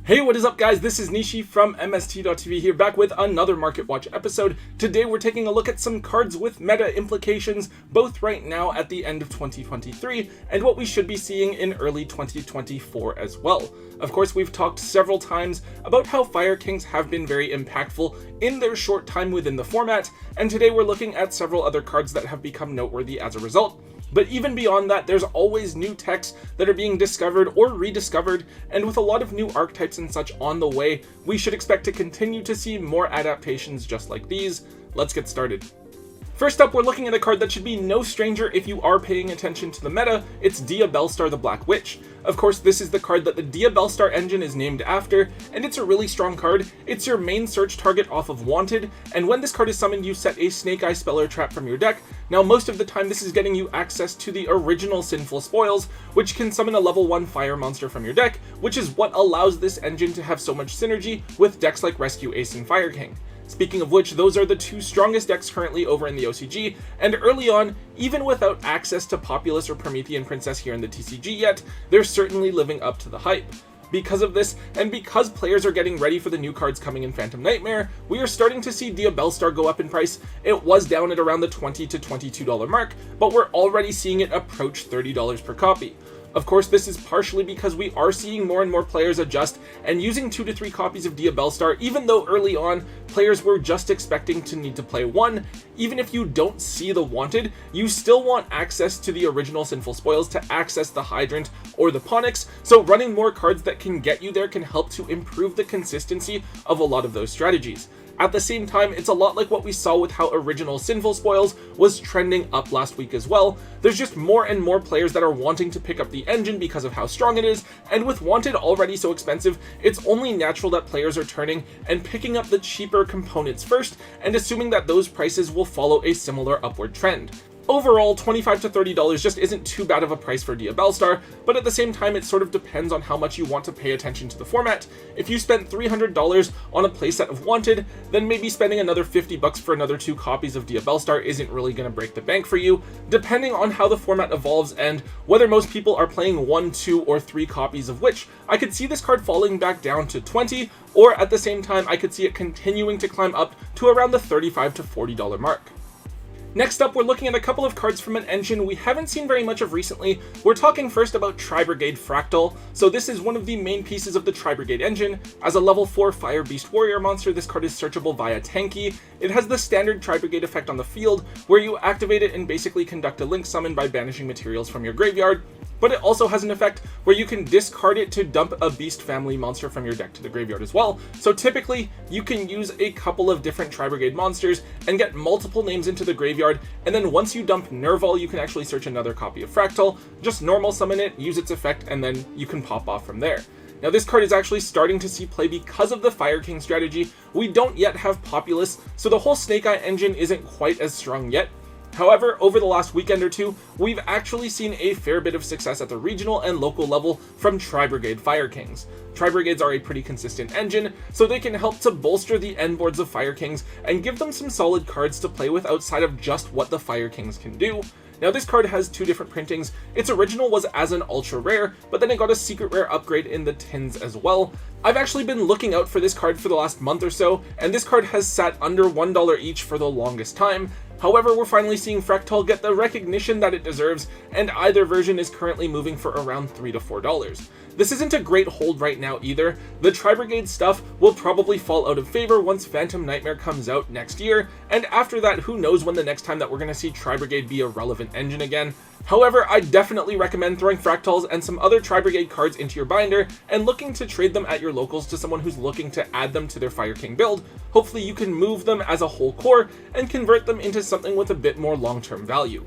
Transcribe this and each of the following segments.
Hey, what is up guys? This is Nishi from MST.TV here, back with another Market Watch episode. Today we're taking a look at some cards with meta implications, both right now at the end of 2023, and what we should be seeing in early 2024 as well. Of course, we've talked several times about how Fire Kings have been very impactful in their short time within the format, and today we're looking at several other cards that have become noteworthy as a result. But even beyond that, there's always new techs that are being discovered or rediscovered, and with a lot of new archetypes and such on the way, we should expect to continue to see more adaptations just like these. Let's get started. First up, we're looking at a card that should be no stranger if you are paying attention to the meta. It's Diab Belstar the Black Witch. Of course, this is the card that the Diab Belstar engine is named after, and it's a really strong card. It's your main search target off of Wanted, and when this card is summoned, you set a Snake Eye spell or trap from your deck. Now, most of the time, this is getting you access to the original Sinful Spoils, which can summon a level 1 fire monster from your deck, which is what allows this engine to have so much synergy with decks like Rescue Ace and Fire King. Speaking of which, those are the two strongest decks currently over in the OCG, and early on, even without access to Populous or Promethean Princess here in the TCG yet, they're certainly living up to the hype. Because of this, and because players are getting ready for the new cards coming in Phantom Nightmare, we are starting to see Diab Belstar go up in price. It was down at around the $20 to $22 mark, but we're already seeing it approach $30 per copy. Of course, this is partially because we are seeing more and more players adjust and using 2 to 3 copies of Diab Belstar, even though early on, players were just expecting to need to play 1. Even if you don't see the Wanted, you still want access to the original Sinful Spoils to access the Hydrant or the Ponix, so running more cards that can get you there can help to improve the consistency of a lot of those strategies. At the same time, it's a lot like what we saw with how original Sinful Spoils was trending up last week as well. There's just more and more players that are wanting to pick up the engine because of how strong it is, and with Wanted already so expensive, it's only natural that players are turning and picking up the cheaper components first, and assuming that those prices will follow a similar upward trend. Overall, $25 to $30 just isn't too bad of a price for Diab Belstar, but at the same time, it sort of depends on how much you want to pay attention to the format. If you spent $300 on a playset of Wanted, then maybe spending another $50 for another 2 copies of Diab Belstar isn't really going to break the bank for you, depending on how the format evolves and whether most people are playing 1, 2, or 3 copies of which. I could see this card falling back down to $20, or at the same time, I could see it continuing to climb up to around the $35 to $40 mark. Next up, we're looking at a couple of cards from an engine we haven't seen very much of recently. We're talking first about Brigade Fractal. So this is one of the main pieces of the Brigade engine. As a level 4 Fire Beast Warrior monster, this card is searchable via Tanky. It has the standard Brigade effect on the field, where you activate it and basically conduct a link summon by banishing materials from your graveyard. But it also has an effect where you can discard it to dump a Beast family monster from your deck to the graveyard as well. So typically, you can use a couple of different Brigade monsters and get multiple names into the graveyard, and then once you dump Nerval, you can actually search another copy of Fractal, just normal summon it, use its effect, and then you can pop off from there. Now this card is actually starting to see play because of the Fire King strategy. We don't yet have Populous, so the whole Snake Eye engine isn't quite as strong yet. However, over the last weekend or two, we've actually seen a fair bit of success at the regional and local level from Brigade Fire Kings. Brigades are a pretty consistent engine, so they can help to bolster the end boards of Fire Kings and give them some solid cards to play with outside of just what the Fire Kings can do. Now this card has 2 different printings. Its original was as an ultra rare, but then it got a secret rare upgrade in the tins as well. I've actually been looking out for this card for the last month or so, and this card has sat under $1 each for the longest time. However, we're finally seeing Fractal get the recognition that it deserves, and either version is currently moving for around $3 to $4. This isn't a great hold right now either. The Brigade stuff will probably fall out of favor once Phantom Nightmare comes out next year, and after that, who knows when the next time that we're going to see Brigade be a relevant engine again. However, I definitely recommend throwing Fractals and some other Brigade cards into your binder and looking to trade them at your locals to someone who's looking to add them to their Fire King build. Hopefully you can move them as a whole core and convert them into something with a bit more long-term value.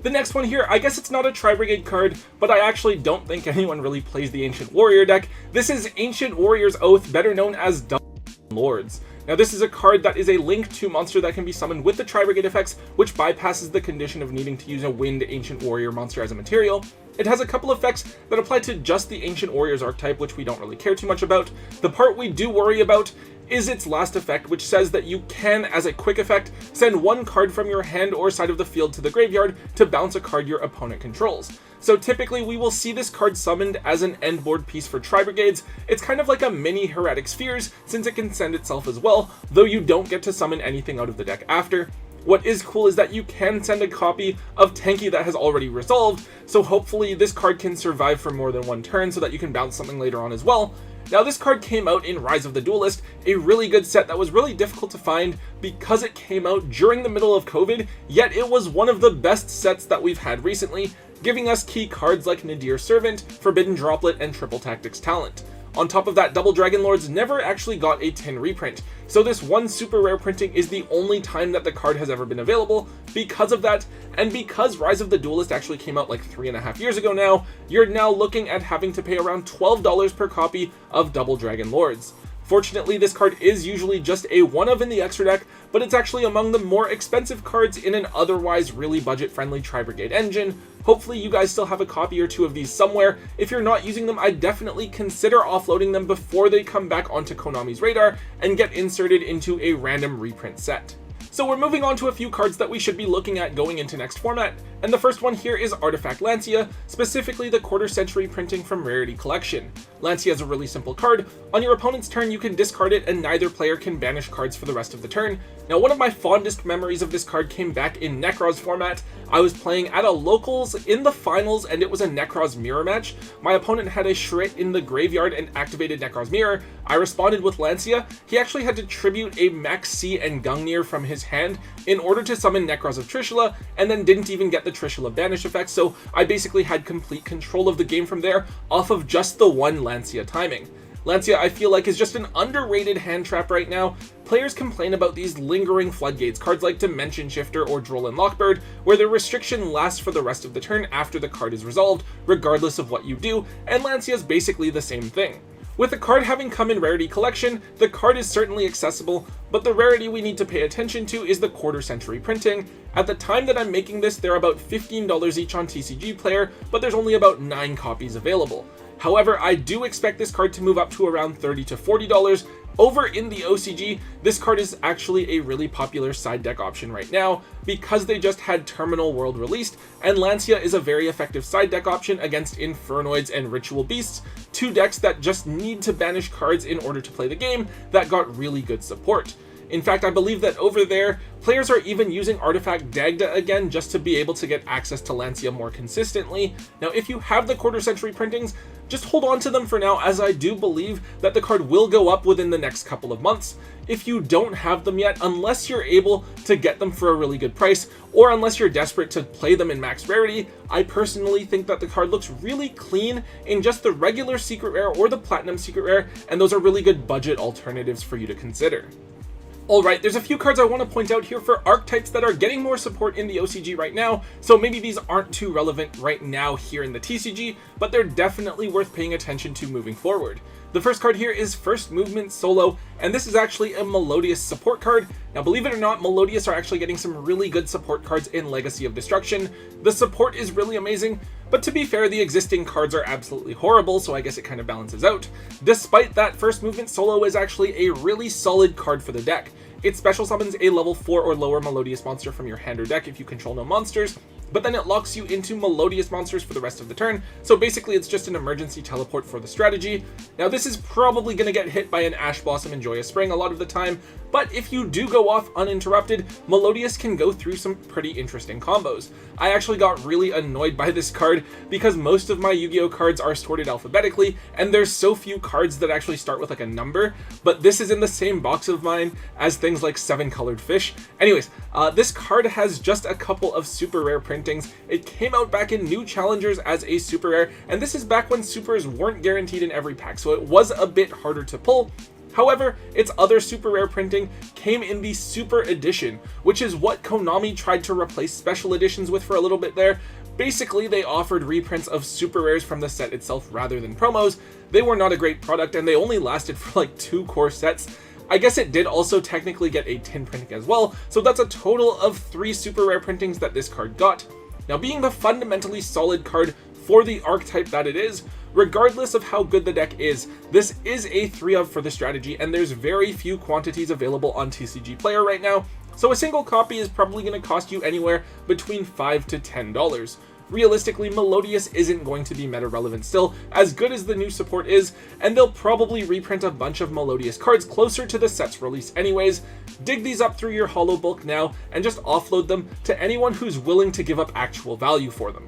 The next one here, I guess it's not a Brigade card, but I actually don't think anyone really plays the Ancient Warrior deck. This is Ancient Warrior's Oath, better known as Double Lords. Now this is a card that is a Link 2 monster that can be summoned with the Brigade effects, which bypasses the condition of needing to use a Wind Ancient Warrior monster as a material. It has a couple effects that apply to just the Ancient Warriors archetype, which we don't really care too much about. The part we do worry about is its last effect, which says that you can, as a quick effect, send one card from your hand or side of the field to the graveyard to bounce a card your opponent controls. So typically we will see this card summoned as an end board piece for Tri-Brigades. It's kind of like a mini Heretic Spheres, since it can send itself as well, though you don't get to summon anything out of the deck after. What is cool is that you can send a copy of Tanky that has already resolved, so hopefully this card can survive for more than one turn so that you can bounce something later on as well. Now this card came out in Rise of the Duelist, a really good set that was really difficult to find because it came out during the middle of COVID, yet it was one of the best sets that we've had recently, giving us key cards like Nadir Servant, Forbidden Droplet, and Triple Tactics Talent. On top of that, Double Dragon Lords never actually got a tin reprint, so this one super rare printing is the only time that the card has ever been available. Because of that, and because Rise of the Duelist actually came out like 3.5 years ago now, you're now looking at having to pay around $12 per copy of Double Dragon Lords. Fortunately, this card is usually just a one-of in the extra deck, but it's actually among the more expensive cards in an otherwise really budget-friendly Tri-Brigade engine. Hopefully you guys still have a copy or two of these somewhere. If you're not using them, I'd definitely consider offloading them before they come back onto Konami's radar and get inserted into a random reprint set. So we're moving on to a few cards that we should be looking at going into next format, and the first one here is Artifact Lancia, specifically the quarter century printing from Rarity Collection. Lancia is a really simple card. On your opponent's turn, you can discard it and neither player can banish cards for the rest of the turn. Now, one of my fondest memories of this card came back in Nekroz format. I was playing at a locals in the finals and it was a Nekroz mirror match. My opponent had a Shrit in the graveyard and activated Nekroz mirror. I responded with Lancia. He actually had to tribute a Max C and Gungnir from his hand in order to summon Nekroz of Trishula, and then didn't even get the Trishula banish effect, so I basically had complete control of the game from there off of just the one Lancia timing. Lancia, I feel like, is just an underrated hand trap right now. Players complain about these lingering floodgates, cards like Dimension Shifter or Droll Lockbird, where the restriction lasts for the rest of the turn after the card is resolved, regardless of what you do, and Lancia is basically the same thing. With the card having come in Rarity Collection, the card is certainly accessible, but the rarity we need to pay attention to is the quarter century printing. At the time that I'm making this, they're about $15 each on TCG Player, but there's only about 9 copies available. However, I do expect this card to move up to around $30 to $40. Over in the OCG, this card is actually a really popular side deck option right now because they just had Terminal World released, and Lancia is a very effective side deck option against Infernoids and Ritual Beasts, two decks that just need to banish cards in order to play the game that got really good support. In fact, I believe that over there, players are even using Artifact Dagda again just to be able to get access to Lancia more consistently. Now, if you have the quarter century printings, just hold on to them for now, as I do believe that the card will go up within the next couple of months. If you don't have them yet, unless you're able to get them for a really good price, or unless you're desperate to play them in max rarity, I personally think that the card looks really clean in just the regular secret rare or the platinum secret rare, and those are really good budget alternatives for you to consider. Alright, there's a few cards I want to point out here for archetypes that are getting more support in the OCG right now, so maybe these aren't too relevant right now here in the TCG, but they're definitely worth paying attention to moving forward. The first card here is First Movement Solo, and this is actually a Melodious support card. Now, believe it or not, Melodious are actually getting some really good support cards in Legacy of Destruction. The support is really amazing, but to be fair, the existing cards are absolutely horrible, so I guess it kind of balances out. Despite that, First Movement Solo is actually a really solid card for the deck. It special summons a level 4 or lower Melodious monster from your hand or deck if you control no monsters, but then it locks you into Melodious monsters for the rest of the turn, so basically it's just an emergency teleport for the strategy. Now, this is probably going to get hit by an Ash Blossom and Joyous Spring a lot of the time, but if you do go off uninterrupted, Melodious can go through some pretty interesting combos. I actually got really annoyed by this card because most of my Yu-Gi-Oh cards are sorted alphabetically, and there's so few cards that actually start with like a number, but this is in the same box of mine as things like 7 Colored Fish. Anyways, this card has just a couple of super rare printings. It came out back in New Challengers as a super rare, and this is back when supers weren't guaranteed in every pack, so it was a bit harder to pull. However, its other super rare printing came in the Super Edition, which is what Konami tried to replace special editions with for a little bit there. Basically, they offered reprints of super rares from the set itself rather than promos. They were not a great product, and they only lasted for like 2 core sets. I guess it did also technically get a tin printing as well, so that's a total of 3 super rare printings that this card got. Now, being the fundamentally solid card for the archetype that it is. Regardless of how good the deck is, this is a 3-of for the strategy, and there's very few quantities available on TCG Player right now, so a single copy is probably going to cost you anywhere between $5 to $10. Realistically, Melodious isn't going to be meta relevant still, as good as the new support is, and they'll probably reprint a bunch of Melodious cards closer to the set's release anyways. Dig these up through your holo bulk now, and just offload them to anyone who's willing to give up actual value for them.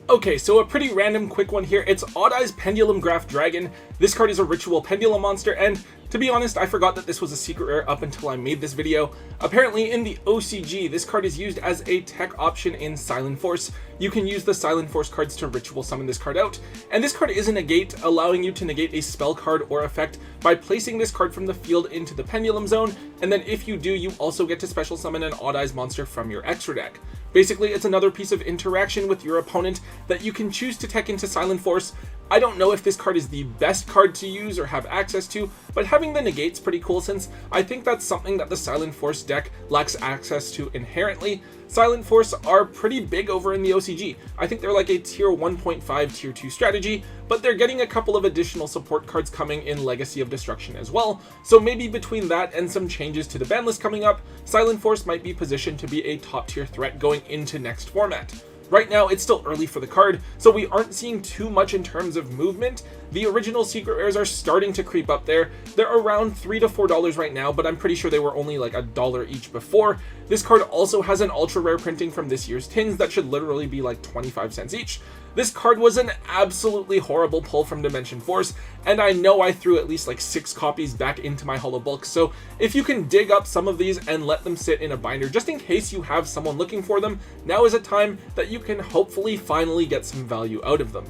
Okay, so a pretty random quick one here. It's Odd Eye's Pendulum Graph Dragon. This card is a ritual pendulum monster, and to be honest, I forgot that this was a secret rare up until I made this video. Apparently in the OCG, this card is used as a tech option in Silent Force. You can use the Silent Force cards to ritual summon this card out, and this card is a negate, allowing you to negate a spell card or effect by placing this card from the field into the Pendulum Zone, and then if you do, you also get to special summon an Odd Eyes monster from your extra deck. Basically, it's another piece of interaction with your opponent that you can choose to tech into Silent Force. I don't know if this card is the best card to use or have access to, but having the negate's pretty cool since I think that's something that the Silent Force deck lacks access to inherently. Silent Force are pretty big over in the OCG. I think they're like a tier 1.5, tier 2 strategy, but they're getting a couple of additional support cards coming in Legacy of Destruction as well, so maybe between that and some changes to the ban list coming up, Silent Force might be positioned to be a top tier threat going into next format. Right now, it's still early for the card, so we aren't seeing too much in terms of movement. The original secret rares are starting to creep up there. They're around $3 to $4 right now, but I'm pretty sure they were only like $1 each before. This card also has an ultra rare printing from this year's tins that should literally be like 25 cents each. This card was an absolutely horrible pull from Dimension Force, and I know I threw at least like 6 copies back into my holo bulk, so if you can dig up some of these and let them sit in a binder just in case you have someone looking for them, now is a time that you can hopefully finally get some value out of them.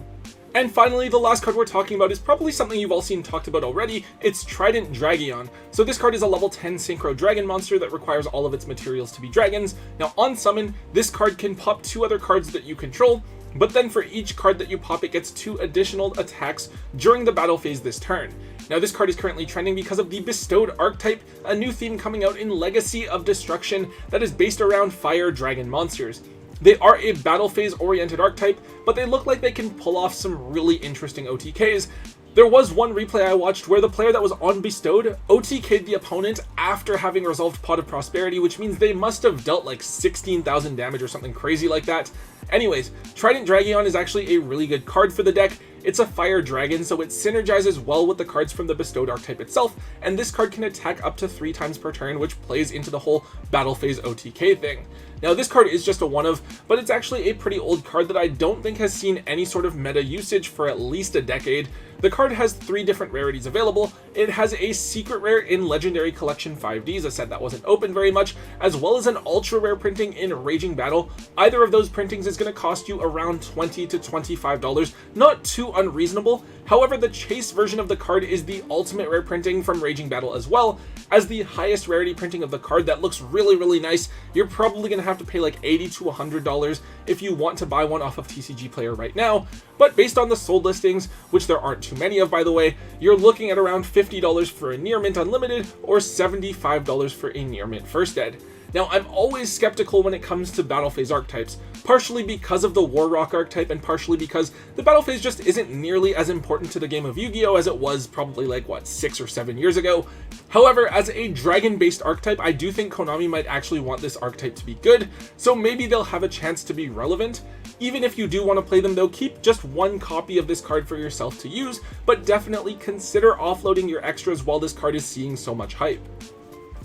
And finally, the last card we're talking about is probably something you've all seen talked about already. It's Trident Dron. So this card is a level 10 Synchro Dragon monster that requires all of its materials to be dragons. Now on summon, this card can pop 2 other cards that you control, but then for each card that you pop, it gets 2 additional attacks during the battle phase this turn. Now this card is currently trending because of the Bestowed archetype, a new theme coming out in Legacy of Destruction that is based around fire dragon monsters. They are a battle phase oriented archetype, but they look like they can pull off some really interesting OTKs. There was one replay I watched where the player that was on Bestowed OTK'd the opponent after having resolved Pot of Prosperity, which means they must have dealt like 16,000 damage or something crazy like that. Anyways, Trident Dron is actually a really good card for the deck. It's a fire dragon, so it synergizes well with the cards from the Bestowed archetype itself, and this card can attack up to 3 times per turn, which plays into the whole battle phase OTK thing. Now this card is just a one-of, but it's actually a pretty old card that I don't think has seen any sort of meta usage for at least a decade. The card has 3 different rarities available. It has a secret rare in Legendary Collection 5Ds, a set that wasn't open very much, as well as an ultra rare printing in Raging Battle. Either of those printings is going to cost you around $20 to $25, not too unreasonable. However, the chase version of the card is the ultimate rare printing from Raging Battle as well. As the highest rarity printing of the card that looks really nice, you're probably going to have to pay like $80 to $100 if you want to buy one off of TCG Player right now. But based on the sold listings, which there aren't too many of by the way, you're looking at around $50 for a Near Mint Unlimited or $75 for a Near Mint First Ed. Now, I'm always skeptical when it comes to battle phase archetypes, partially because of the War Rock archetype and partially because the battle phase just isn't nearly as important to the game of Yu-Gi-Oh as it was probably like, what, 6 or 7 years ago. However, as a dragon-based archetype, I do think Konami might actually want this archetype to be good, so maybe they'll have a chance to be relevant. Even if you do want to play them though, keep just 1 copy of this card for yourself to use, but definitely consider offloading your extras while this card is seeing so much hype.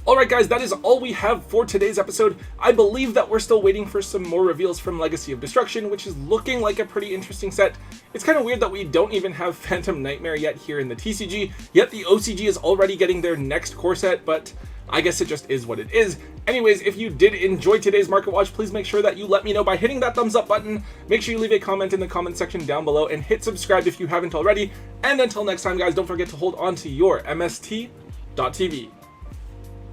Alright guys, that is all we have for today's episode. I believe that we're still waiting for some more reveals from Legacy of Destruction, which is looking like a pretty interesting set. It's kind of weird that we don't even have Phantom Nightmare yet here in the TCG, yet the OCG is already getting their next core set, but I guess it just is what it is. Anyways, if you did enjoy today's Market Watch, please make sure that you let me know by hitting that thumbs up button. Make sure you leave a comment in the comment section down below and hit subscribe if you haven't already. And until next time guys, don't forget to hold on to your MST.TV.